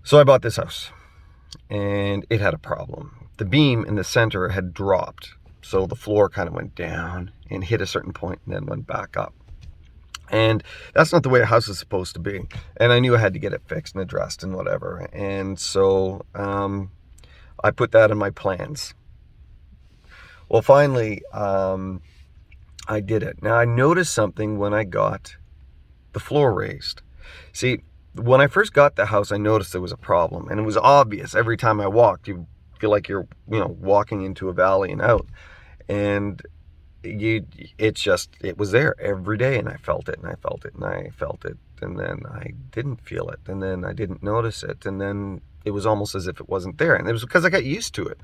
So I bought this house, and it had a problem. The beam in the center had dropped, so the floor kind of went down and hit a certain point and then went back up. And that's not the way a house is supposed to be. And I knew I had to get it fixed and addressed and whatever. And so I put that in my plans. Well, finally, I did it. Now, I noticed something when I got the floor raised. See, when I first got the house, I noticed there was a problem, and it was obvious. Every time I walked, you feel like you're, walking into a valley and out. And it was there every day, and I felt it, and I felt it, and I felt it, and then I didn't feel it, and then I didn't notice it, and then it was almost as if it wasn't there, and it was because I got used to it.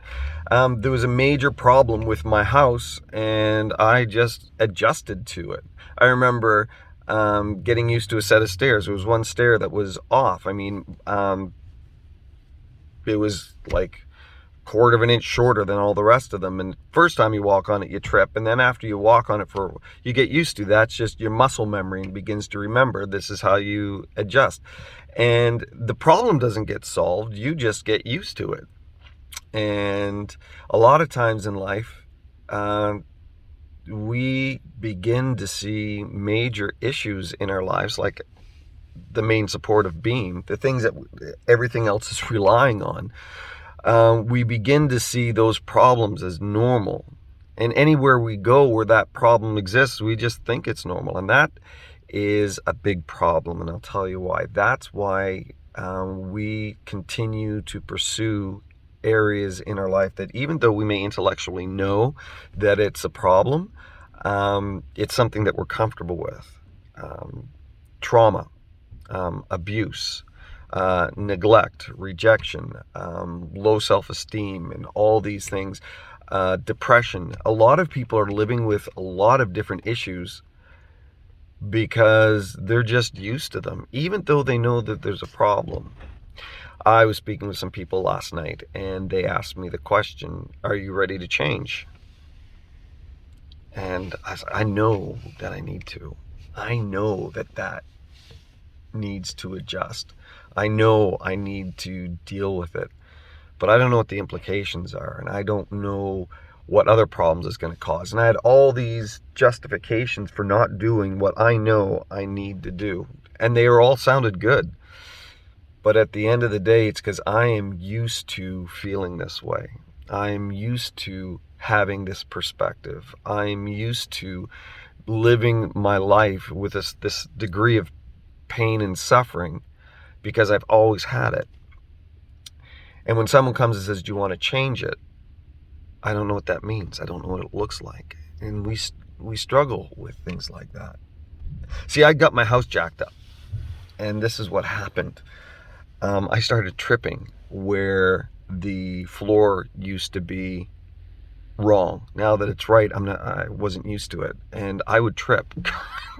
There was a major problem with my house, and I just adjusted to it. I remember getting used to a set of stairs. There was one stair that was off. I mean, it was like quarter of an inch shorter than all the rest of them, and first time you walk on it you trip, and then after you walk on it you get used to that's just your muscle memory and begins to remember this is how you adjust. And the problem doesn't get solved, you just get used to it. And a lot of times in life we begin to see major issues in our lives, like the main supportive beam, the things that everything else is relying on. We begin to see those problems as normal. And anywhere we go where that problem exists, we just think it's normal. And that is a big problem. And I'll tell you why. That's why we continue to pursue areas in our life that, even though we may intellectually know that it's a problem, it's something that we're comfortable with. Trauma, abuse, neglect, rejection, low self-esteem, and all these things, depression. A lot of people are living with a lot of different issues because they're just used to them, even though they know that there's a problem. I was speaking with some people last night, and they asked me the question, are you ready to change? And I know that I need to. I know that needs to adjust. I know I need to deal with it, but I don't know what the implications are, and I don't know what other problems it's going to cause. And I had all these justifications for not doing what I know I need to do, and they all sounded good. But at the end of the day, it's because I am used to feeling this way. I'm used to having this perspective. I'm used to living my life with this degree of pain and suffering because I've always had it. And when someone comes and says, do you want to change it? I don't know what that means. I don't know what it looks like. And we struggle with things like that. See, I got my house jacked up, and this is what happened. I started tripping where the floor used to be wrong. Now that it's right, I wasn't used to it, and I would trip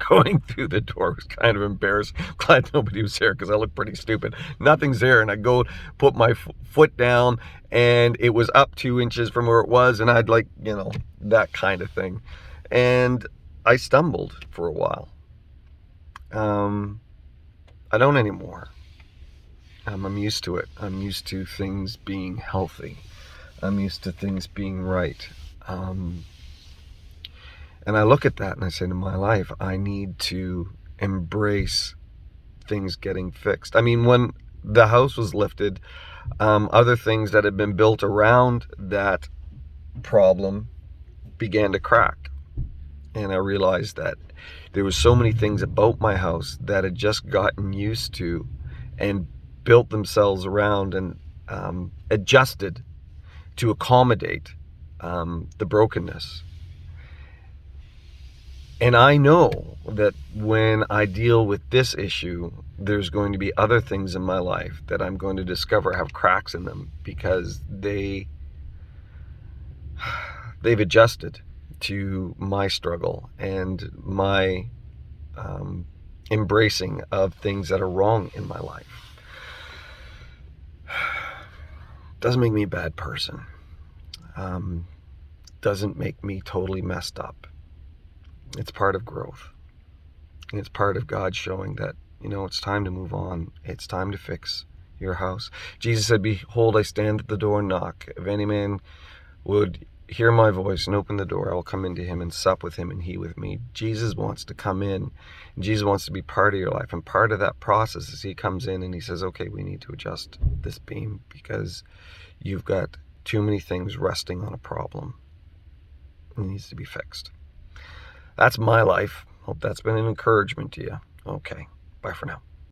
going through the door. It was kind of embarrassing. Glad nobody was there because I looked pretty stupid. Nothing's there, and I go put my foot down, and it was up 2 inches from where it was, and I'd that kind of thing, and I stumbled for a while. I don't anymore. I'm used to it. I'm used to things being healthy. I'm used to things being right. And I look at that and I say, to my life, I need to embrace things getting fixed. I mean, when the house was lifted, other things that had been built around that problem began to crack. And I realized that there was so many things about my house that had just gotten used to and built themselves around and adjusted to accommodate the brokenness. And I know that when I deal with this issue, there's going to be other things in my life that I'm going to discover have cracks in them because they've adjusted to my struggle and my embracing of things that are wrong in my life. Doesn't make me a bad person. Doesn't make me totally messed up. It's part of growth. And it's part of God showing that, it's time to move on. It's time to fix your house. Jesus said, behold, I stand at the door and knock. If any man would hear my voice and open the door, I will come into him and sup with him and he with me. Jesus wants to come in. And Jesus wants to be part of your life. And part of that process is he comes in and he says, okay, we need to adjust this beam because you've got too many things resting on a problem. It needs to be fixed. That's my life. Hope that's been an encouragement to you. Okay, bye for now.